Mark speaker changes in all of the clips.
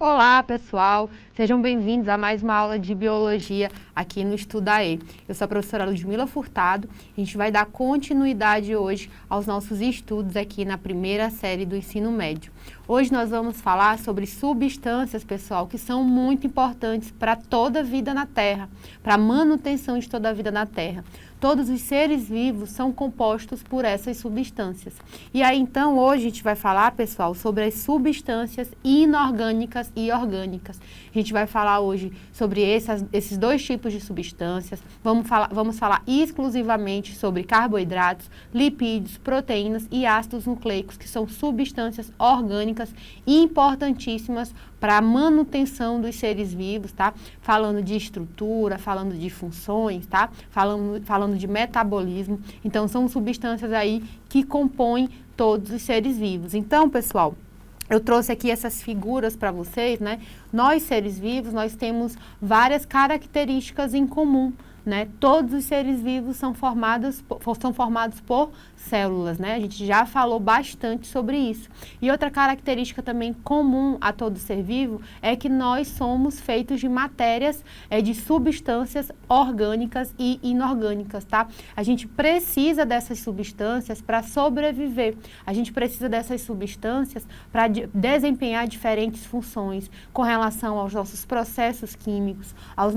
Speaker 1: Olá, pessoal! Sejam bem-vindos a mais uma aula de Biologia aqui no Estudaê. Eu sou a professora Ludmila Furtado. A gente vai dar continuidade hoje aos nossos estudos aqui na primeira série do ensino médio. Hoje nós vamos falar sobre substâncias, pessoal, que são muito importantes para toda a vida na Terra, para a manutenção de toda a vida na Terra. Todos os seres vivos são compostos por essas substâncias. E aí, então, hoje a gente vai falar, pessoal, sobre as substâncias inorgânicas e orgânicas. A gente vai falar hoje sobre esses dois tipos de substâncias. Vamos falar exclusivamente sobre carboidratos, lipídios, proteínas e ácidos nucleicos, que são substâncias orgânicas importantíssimas para a manutenção dos seres vivos, tá? Falando de estrutura, falando de funções, tá? Falando de metabolismo. Então, são substâncias aí que compõem todos os seres vivos. Então, pessoal, eu trouxe aqui essas figuras para vocês, né? Nós, seres vivos, nós temos várias características em comum, né? Todos os seres vivos são formados por células, né? A gente já falou bastante sobre isso. E outra característica também comum a todo ser vivo é que nós somos feitos de matérias, de substâncias orgânicas e inorgânicas, tá? A gente precisa dessas substâncias para sobreviver. A gente precisa dessas substâncias para desempenhar diferentes funções com relação aos nossos processos químicos, ao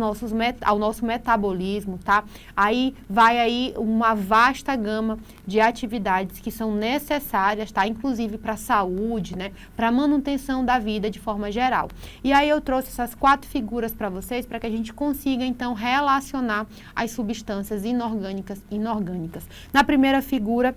Speaker 1: nosso metabolismo, tá? Aí vai uma vasta gama de atividades que são necessárias, tá? Inclusive para a saúde, né? Para a manutenção da vida de forma geral. E aí eu trouxe essas 4 figuras para vocês, para que a gente consiga, então, relacionar as substâncias inorgânicas e inorgânicas. Na primeira figura,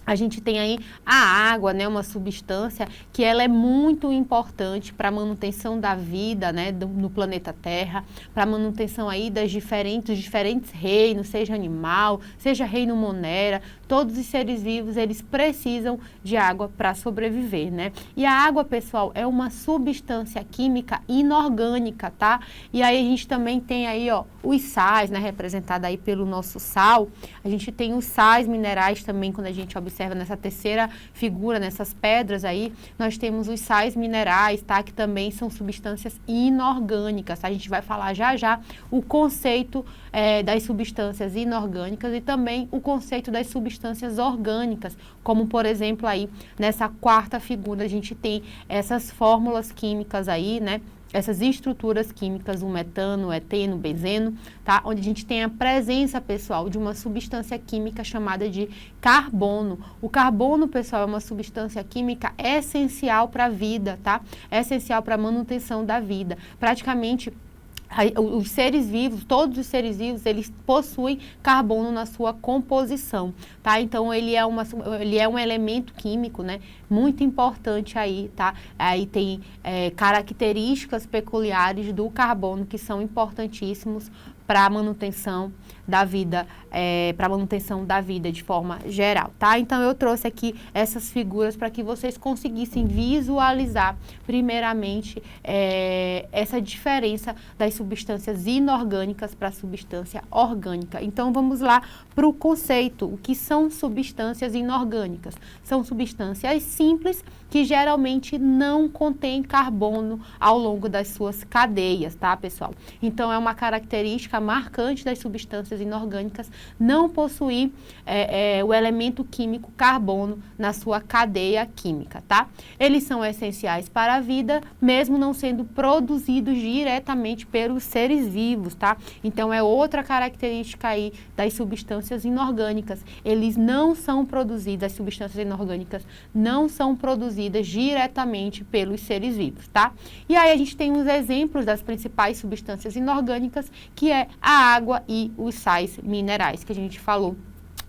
Speaker 1: a gente tem aí a água, né, uma substância que ela é muito importante para a manutenção da vida, né, no planeta Terra, para a manutenção aí dos diferentes reinos, seja animal, seja reino monera, todos os seres vivos, eles precisam de água para sobreviver, né? E a água, pessoal, é uma substância química inorgânica, tá? E aí a gente também tem aí, ó, os sais, né, representado aí pelo nosso sal. A gente tem os sais minerais também, quando a gente observa nessa terceira figura, nessas pedras aí, nós temos os sais minerais, tá? Que também são substâncias inorgânicas, tá? A gente vai falar já o conceito das substâncias inorgânicas e também o conceito das substâncias orgânicas, como, por exemplo, aí, nessa quarta figura, a gente tem essas fórmulas químicas aí, né? Essas estruturas químicas, o metano, o eteno, o benzeno, tá? Onde a gente tem a presença, pessoal, de uma substância química chamada de carbono. O carbono, pessoal, é uma substância química essencial para a vida, tá? É essencial para a manutenção da vida. Praticamente, os seres vivos, todos os seres vivos, eles possuem carbono na sua composição, tá? Então, ele é um elemento químico, né? Muito importante aí, tá? Aí tem características peculiares do carbono que são importantíssimos para a manutenção da vida, de forma geral, tá? Então, eu trouxe aqui essas figuras para que vocês conseguissem visualizar, primeiramente, essa diferença das substâncias inorgânicas para a substância orgânica. Então, vamos lá para o conceito. O que são substâncias inorgânicas? São substâncias simples que geralmente não contêm carbono ao longo das suas cadeias, tá, pessoal? Então, é uma característica marcante das substâncias inorgânicas não possuir o elemento químico carbono na sua cadeia química, tá? Eles são essenciais para a vida, mesmo não sendo produzidos diretamente pelos seres vivos, tá? Então, é outra característica aí das substâncias inorgânicas. As substâncias inorgânicas não são produzidas diretamente pelos seres vivos, tá? E aí a gente tem uns exemplos das principais substâncias inorgânicas, que é a água e os sais minerais, que a gente falou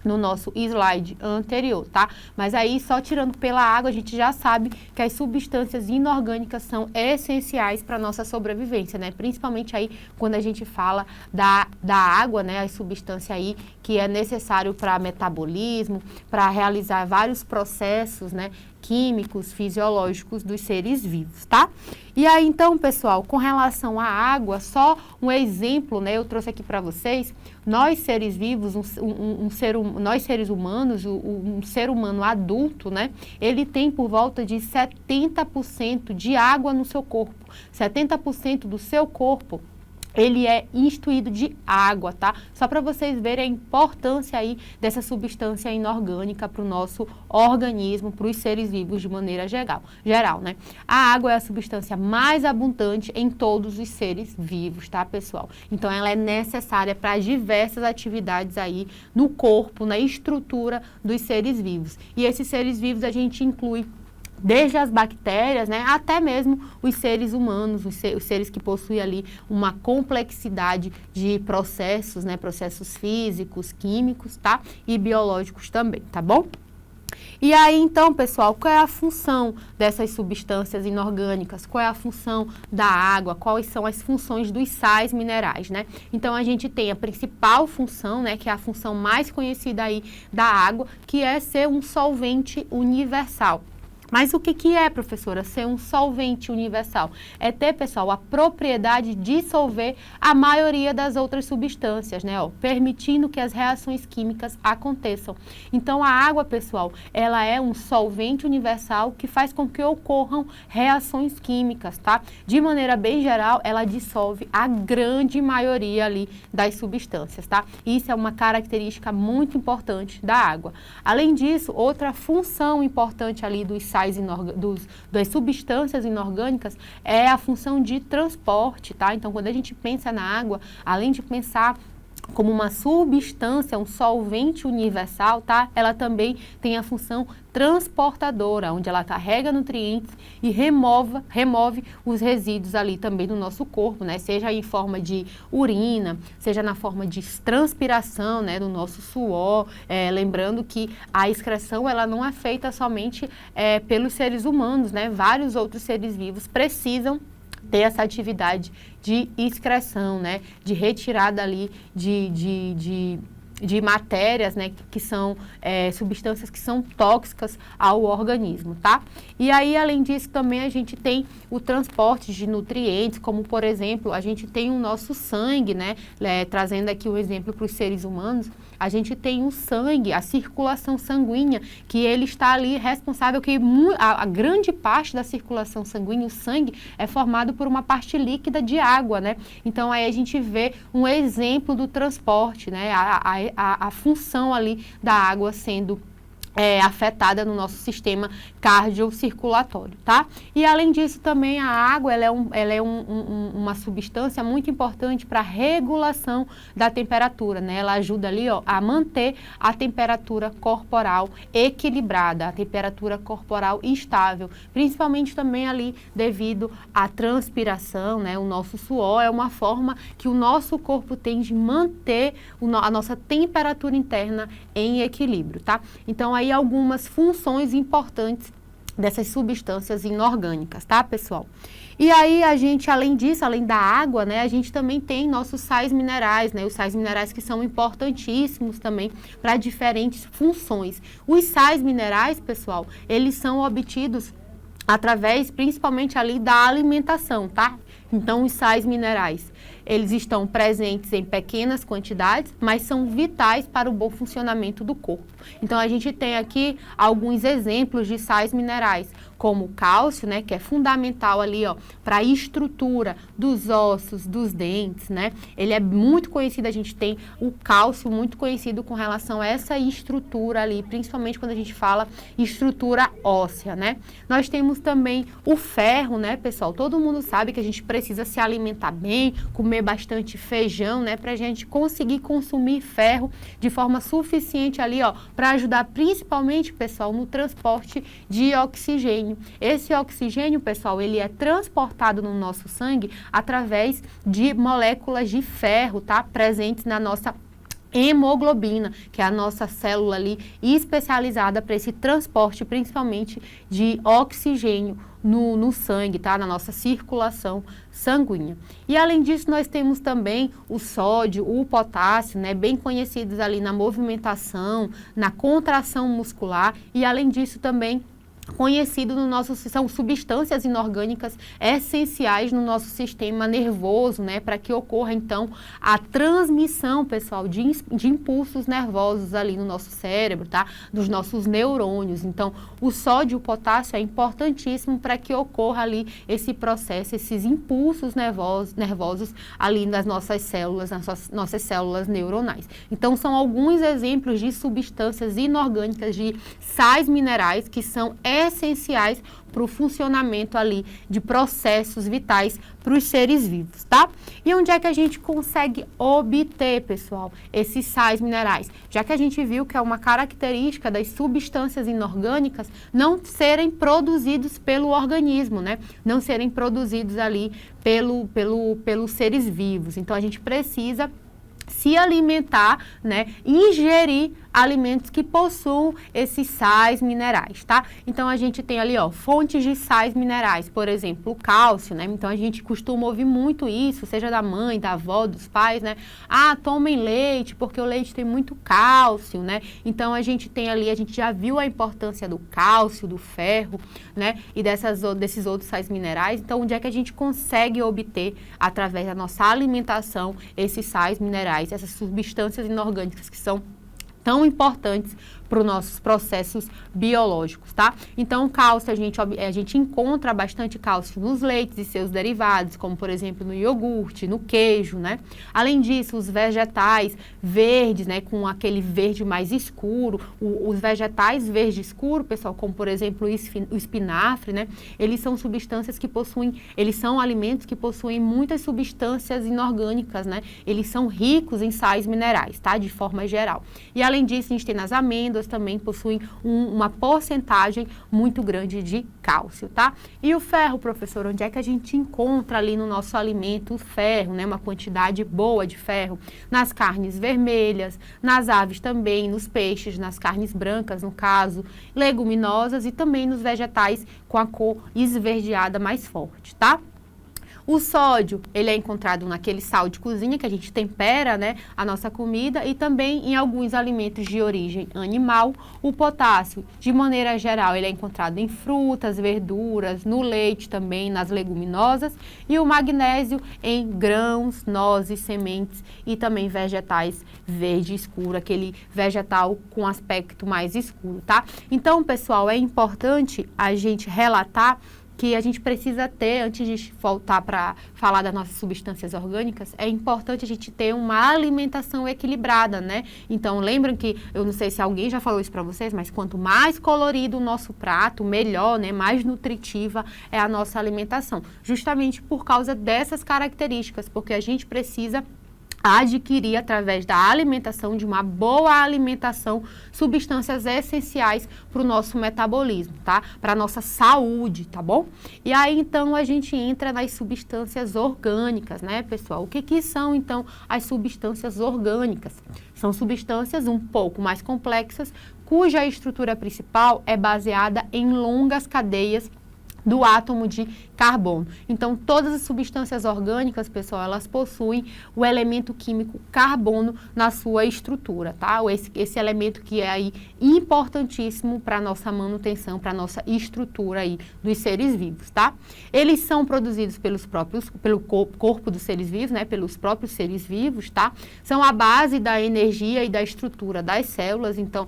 Speaker 1: no nosso slide anterior, tá? Mas aí, só tirando pela água, a gente já sabe que as substâncias inorgânicas são essenciais para a nossa sobrevivência, né? Principalmente aí, quando a gente fala da água, né? A substância aí que é necessário para metabolismo, para realizar vários processos, né? químicos, fisiológicos dos seres vivos, tá? E aí, então, pessoal, com relação à água, só um exemplo, né? Eu trouxe aqui para vocês, nós seres vivos, nós seres humanos, um ser humano adulto, né? Ele tem por volta de 70% de água no seu corpo. 70% do seu corpo ele é instituído de água, tá? Só para vocês verem a importância aí dessa substância inorgânica para o nosso organismo, para os seres vivos de maneira geral, né? A água é a substância mais abundante em todos os seres vivos, tá, pessoal? Então, ela é necessária para diversas atividades aí no corpo, na estrutura dos seres vivos. E esses seres vivos a gente inclui desde as bactérias, né, até mesmo os seres humanos, os seres que possuem ali uma complexidade de processos, né, processos físicos, químicos, tá, e biológicos também, tá bom? E aí, então, pessoal, qual é a função dessas substâncias inorgânicas? Qual é a função da água? Quais são as funções dos sais minerais, né? Então, a gente tem a principal função, né, que é a função mais conhecida aí da água, que é ser um solvente universal. Mas o que é, professora, ser um solvente universal? É ter, pessoal, a propriedade de dissolver a maioria das outras substâncias, né? Permitindo que as reações químicas aconteçam. Então, a água, pessoal, ela é um solvente universal que faz com que ocorram reações químicas, tá? De maneira bem geral, ela dissolve a grande maioria ali das substâncias, tá? Isso é uma característica muito importante da água. Além disso, outra função importante ali dos das substâncias inorgânicas é a função de transporte, tá? Então, quando a gente pensa na água, além de pensar como uma substância, um solvente universal, tá? Ela também tem a função transportadora, onde ela carrega nutrientes e remove os resíduos ali também do nosso corpo, né? Seja em forma de urina, seja na forma de transpiração, né? Do nosso suor, lembrando que a excreção, ela não é feita somente pelos seres humanos, né? Vários outros seres vivos precisam ter essa atividade de excreção, né, de retirada ali de matérias, né, que são substâncias que são tóxicas ao organismo, tá? E aí, além disso, também a gente tem o transporte de nutrientes, como, por exemplo, a gente tem o nosso sangue, né, trazendo aqui um exemplo para os seres humanos, a gente tem o sangue, a circulação sanguínea, que ele está ali responsável, que a grande parte da circulação sanguínea, o sangue, é formado por uma parte líquida de água, né? Então, aí a gente vê um exemplo do transporte, né? A função ali da água sendo afetada no nosso sistema cardiocirculatório, tá? E além disso também a água ela é uma substância muito importante para a regulação da temperatura, né? Ela ajuda ali a manter a temperatura corporal equilibrada, a temperatura corporal estável, principalmente também ali devido à transpiração, né? O nosso suor é uma forma que o nosso corpo tem de manter a nossa temperatura interna em equilíbrio, tá? Então aí algumas funções importantes dessas substâncias inorgânicas, tá, pessoal? E aí a gente, além disso, além da água, né, a gente também tem nossos sais minerais, né, os sais minerais que são importantíssimos também para diferentes funções. Os sais minerais, pessoal, eles são obtidos através, principalmente ali da alimentação, tá? Então, os sais minerais, eles estão presentes em pequenas quantidades, mas são vitais para o bom funcionamento do corpo. Então, a gente tem aqui alguns exemplos de sais minerais, como o cálcio, né, que é fundamental ali, para a estrutura dos ossos, dos dentes, né? Ele é muito conhecido, a gente tem o cálcio muito conhecido com relação a essa estrutura ali, principalmente quando a gente fala estrutura óssea, né? Nós temos também o ferro, né, pessoal? Todo mundo sabe que a gente precisa se alimentar bem, comer bastante feijão, né, para a gente conseguir consumir ferro de forma suficiente ali, para ajudar principalmente, pessoal, no transporte de oxigênio. Esse oxigênio, pessoal, ele é transportado no nosso sangue através de moléculas de ferro, tá? Presentes na nossa hemoglobina, que é a nossa célula ali especializada para esse transporte, principalmente de oxigênio no sangue, tá? Na nossa circulação sanguínea. E além disso, nós temos também o sódio, o potássio, né? Bem conhecidos ali na movimentação, na contração muscular, e além disso também conhecido no nosso, são substâncias inorgânicas essenciais no nosso sistema nervoso, né, para que ocorra então a transmissão, pessoal, de impulsos nervosos ali no nosso cérebro, tá, dos nossos neurônios. Então, o sódio e o potássio é importantíssimo para que ocorra ali esse processo, esses impulsos nervosos ali nas nossas células neuronais. Então, são alguns exemplos de substâncias inorgânicas, de sais minerais que são essenciais para o funcionamento ali de processos vitais para os seres vivos, tá? E onde é que a gente consegue obter, pessoal, esses sais minerais? Já que a gente viu que é uma característica das substâncias inorgânicas não serem produzidos pelo organismo, né? Não serem produzidos ali pelos seres vivos. Então, a gente precisa se alimentar, né, ingerir alimentos que possuam esses sais minerais, tá? Então, a gente tem ali, ó, fontes de sais minerais, por exemplo, o cálcio, né? Então, a gente costuma ouvir muito isso, seja da mãe, da avó, dos pais, né? Ah, tomem leite, porque o leite tem muito cálcio, né? Então, a gente tem ali, a gente já viu a importância do cálcio, do ferro, né? E desses outros sais minerais. Então, onde é que a gente consegue obter, através da nossa alimentação, esses sais minerais, essas substâncias inorgânicas que são tão importantes para os nossos processos biológicos, tá? Então, o cálcio, a gente encontra bastante cálcio nos leites e seus derivados, como, por exemplo, no iogurte, no queijo, né? Além disso, os vegetais verdes, né, com aquele verde mais escuro, os vegetais verde escuro, pessoal, como, por exemplo, o espinafre, né? Eles são substâncias que eles são alimentos que possuem muitas substâncias inorgânicas, né? Eles são ricos em sais minerais, tá? De forma geral. E, além disso, a gente tem nas amêndoas, também possuem uma porcentagem muito grande de cálcio, tá? E o ferro, professor, onde é que a gente encontra ali no nosso alimento o ferro, né? Uma quantidade boa de ferro nas carnes vermelhas, nas aves também, nos peixes, nas carnes brancas, no caso, leguminosas e também nos vegetais com a cor esverdeada mais forte, tá? O sódio, ele é encontrado naquele sal de cozinha que a gente tempera, né, a nossa comida e também em alguns alimentos de origem animal. O potássio, de maneira geral, ele é encontrado em frutas, verduras, no leite também, nas leguminosas. E o magnésio em grãos, nozes, sementes e também vegetais verde escuro, aquele vegetal com aspecto mais escuro, tá? Então, pessoal, é importante a gente relatar que a gente precisa ter, antes de voltar para falar das nossas substâncias orgânicas, é importante a gente ter uma alimentação equilibrada, né? Então, lembram que, eu não sei se alguém já falou isso para vocês, mas quanto mais colorido o nosso prato, melhor, né? Mais nutritiva é a nossa alimentação. Justamente por causa dessas características, porque a gente precisa adquirir através da alimentação, de uma boa alimentação, substâncias essenciais para o nosso metabolismo, tá? Para a nossa saúde, tá bom? E aí, então, a gente entra nas substâncias orgânicas, né, pessoal? O que são, então, as substâncias orgânicas? São substâncias um pouco mais complexas, cuja estrutura principal é baseada em longas cadeias do átomo de carbono. Então, todas as substâncias orgânicas, pessoal, elas possuem o elemento químico carbono na sua estrutura, tá? Esse elemento que é aí importantíssimo para a nossa manutenção, para a nossa estrutura aí dos seres vivos, tá? Eles são produzidos pelo corpo dos seres vivos, né? Pelos próprios seres vivos, tá? São a base da energia e da estrutura das células. Então,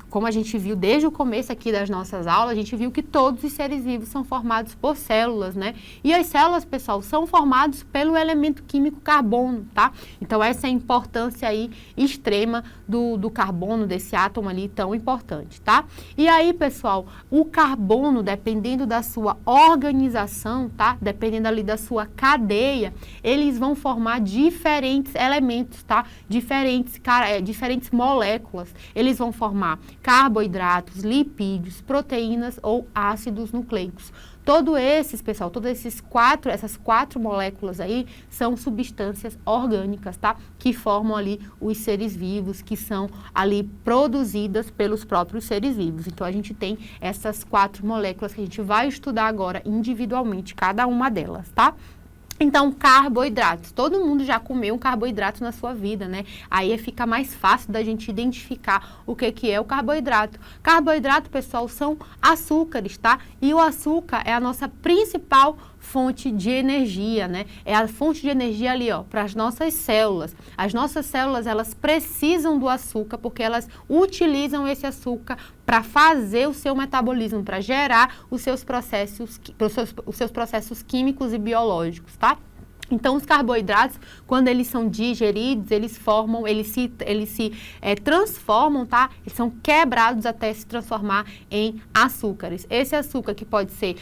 Speaker 1: como a gente viu desde o começo aqui das nossas aulas, a gente viu que todos os seres vivos são formados por células, né? E as células, pessoal, são formadas pelo elemento químico carbono, tá? Então, essa é a importância aí extrema do carbono, desse átomo ali tão importante, tá? E aí, pessoal, o carbono, dependendo da sua organização, tá? Dependendo ali da sua cadeia, eles vão formar diferentes elementos, tá? Diferentes moléculas. Eles vão formar carboidratos, lipídios, proteínas ou ácidos nucleicos. Essas quatro moléculas aí são substâncias orgânicas, tá? Que formam ali os seres vivos, que são ali produzidas pelos próprios seres vivos. Então, a gente tem essas quatro moléculas que a gente vai estudar agora individualmente, cada uma delas, tá? Então, carboidratos. Todo mundo já comeu um carboidrato na sua vida, né? Aí fica mais fácil da gente identificar o que é o carboidrato. Carboidrato, pessoal, são açúcares, tá? E o açúcar é a nossa principal fonte de energia, né? É a fonte de energia ali, ó, para as nossas células. As nossas células, elas precisam do açúcar porque elas utilizam esse açúcar para fazer o seu metabolismo, para gerar os seus processos químicos e biológicos, tá? Então, os carboidratos, quando eles são digeridos, eles se transformam, tá? Eles são quebrados até se transformar em açúcares. Esse açúcar que pode ser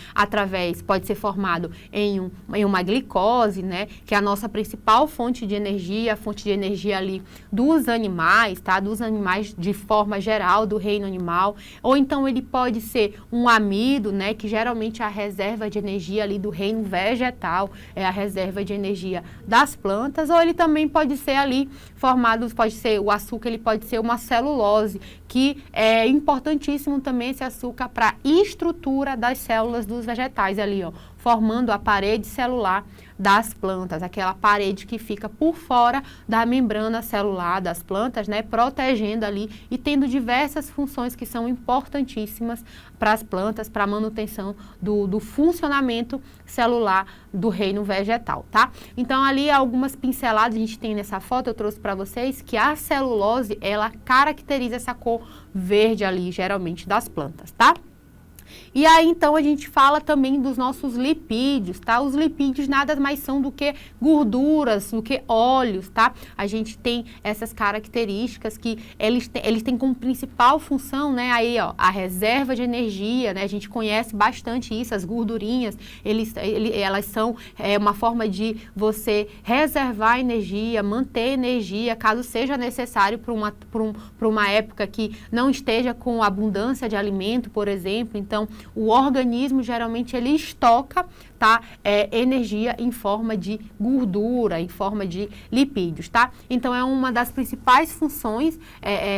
Speaker 1: formado em uma glicose, né? Que é a nossa principal fonte de energia, a fonte de energia ali dos animais, tá? Dos animais de forma geral, do reino animal. Ou então ele pode ser um amido, né? Que geralmente é a reserva de energia ali do reino vegetal, é a reserva de energia das plantas, ou ele também pode ser ali o açúcar, ele pode ser uma celulose, que é importantíssimo também esse açúcar para a estrutura das células dos vegetais ali, ó, formando a parede celular das plantas, aquela parede que fica por fora da membrana celular das plantas, né, protegendo ali e tendo diversas funções que são importantíssimas para as plantas, para a manutenção do funcionamento celular do reino vegetal, tá? Então, ali algumas pinceladas a gente tem nessa foto, eu trouxe para vocês que a celulose, ela caracteriza essa cor verde ali, geralmente, das plantas, tá? E aí, então, a gente fala também dos nossos lipídios, tá? Os lipídios nada mais são do que gorduras, do que óleos, tá? A gente tem essas características que eles têm como principal função, né? Aí, ó, a reserva de energia, né? A gente conhece bastante isso, as gordurinhas, elas são uma forma de você reservar energia, manter energia, caso seja necessário para uma época que não esteja com abundância de alimento, por exemplo. Então, o organismo geralmente ele estoca, tá, energia em forma de gordura, em forma de lipídios, tá? Então, é uma das principais funções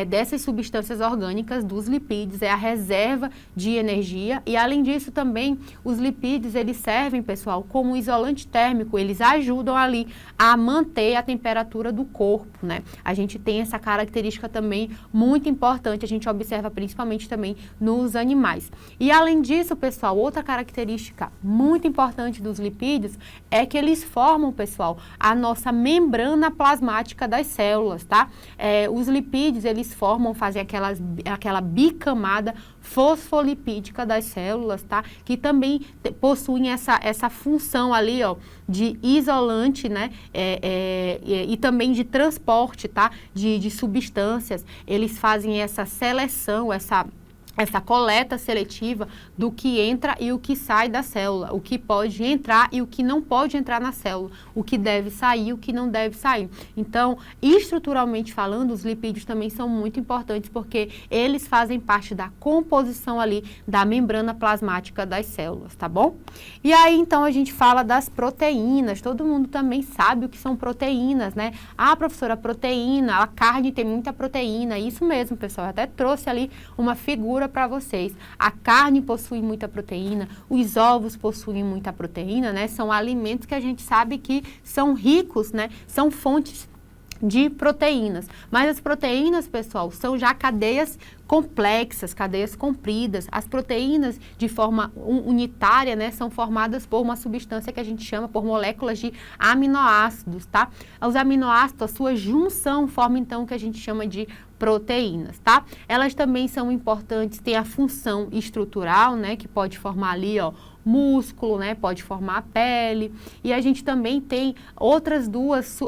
Speaker 1: dessas substâncias orgânicas, dos lipídios, é a reserva de energia. E, além disso, também, os lipídios, eles servem, pessoal, como isolante térmico, eles ajudam ali a manter a temperatura do corpo, né? A gente tem essa característica também muito importante, a gente observa principalmente também nos animais. E, além disso, pessoal, outra característica muito importante dos lipídios é que eles formam, pessoal, a nossa membrana plasmática das células, tá? Os lipídios, eles fazem aquela bicamada fosfolipídica das células, tá? Que também possuem essa função ali, ó, de isolante, né? E também de transporte, tá? De substâncias. Eles fazem essa seleção, essa coleta seletiva do que entra e o que sai da célula, o que pode entrar e o que não pode entrar na célula, o que deve sair e o que não deve sair. Então, estruturalmente falando, os lipídios também são muito importantes porque eles fazem parte da composição ali da membrana plasmática das células, tá bom? E aí, então, a gente fala das proteínas. Todo mundo também sabe o que são proteínas, né? Ah, professora, proteína, a carne tem muita proteína. Isso mesmo, pessoal. Eu até trouxe ali uma figura para vocês. A carne possui muita proteína, os ovos possuem muita proteína, né? São alimentos que a gente sabe que são ricos, né? São fontes de proteínas. Mas as proteínas, pessoal, são já cadeias complexas, cadeias compridas. As proteínas, de forma unitária, né, são formadas por uma substância que a gente chama por moléculas de aminoácidos, tá? Os aminoácidos, a sua junção forma, então, o que a gente chama de proteínas, tá? Elas também são importantes, tem a função estrutural, né, que pode formar ali, ó, músculo, né, pode formar a pele, e a gente também tem outras duas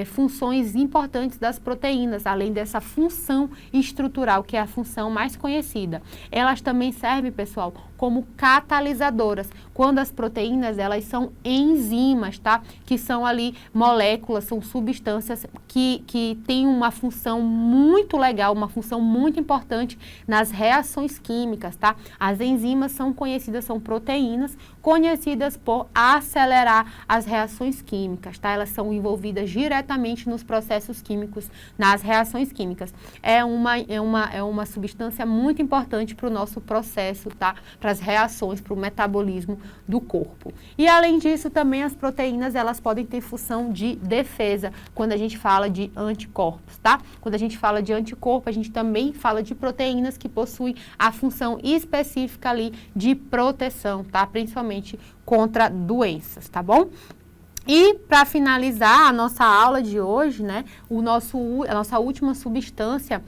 Speaker 1: funções importantes das proteínas, além dessa função estrutural, que é a função mais conhecida. Elas também servem, pessoal, como catalisadoras, quando as proteínas, elas são enzimas, tá? Que são ali moléculas, são substâncias que têm uma função muito legal, uma função muito importante nas reações químicas, tá? As enzimas são conhecidas, são proteínas conhecidas por acelerar as reações químicas, tá? Elas são envolvidas diretamente nos processos químicos, nas reações químicas. É uma substância muito importante para o nosso processo, tá? Para para as reações, para o metabolismo do corpo. E além disso, também as proteínas, elas podem ter função de defesa, quando a gente fala de anticorpos, tá? Quando a gente fala de anticorpo, a gente também fala de proteínas que possuem a função específica ali de proteção, tá? Principalmente contra doenças, tá bom? E para finalizar a nossa aula de hoje, né, a nossa última substância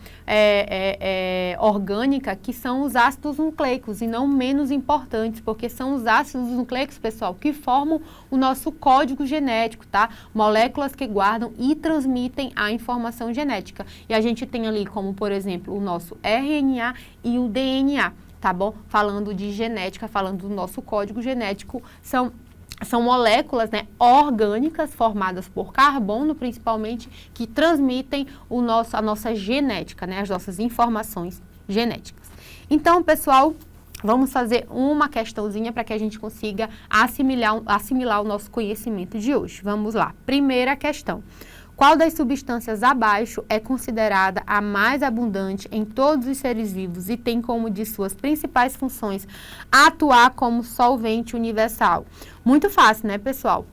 Speaker 1: orgânica, que são os ácidos nucleicos, e não menos importantes, porque são os ácidos nucleicos, pessoal, que formam o nosso código genético, tá? Moléculas que guardam e transmitem a informação genética. E a gente tem ali como, por exemplo, o nosso RNA e o DNA, tá bom? Falando de genética, falando do nosso código genético, são moléculas, né, orgânicas formadas por carbono, principalmente, que transmitem a nossa genética, né, as nossas informações genéticas. Então, pessoal, vamos fazer uma questãozinha para que a gente consiga assimilar o nosso conhecimento de hoje. Vamos lá. Primeira questão. Qual das substâncias abaixo é considerada a mais abundante em todos os seres vivos e tem como de suas principais funções atuar como solvente universal? Muito fácil, né, pessoal?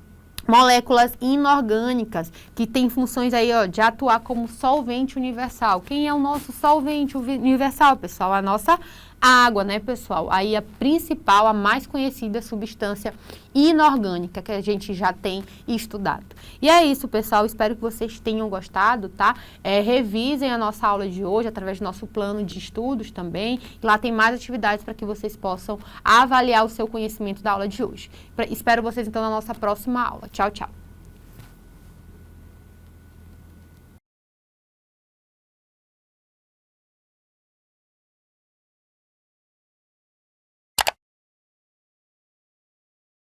Speaker 1: Moléculas inorgânicas que têm funções aí, ó, de atuar como solvente universal. Quem é o nosso solvente universal, pessoal? A nossa água, né, pessoal? Aí a principal, a mais conhecida substância inorgânica que a gente já tem estudado. E é isso, pessoal. Espero que vocês tenham gostado, tá? Revisem a nossa aula de hoje através do nosso plano de estudos também. Lá tem mais atividades para que vocês possam avaliar o seu conhecimento da aula de hoje. Espero vocês, então, na nossa próxima aula. Tchau, tchau.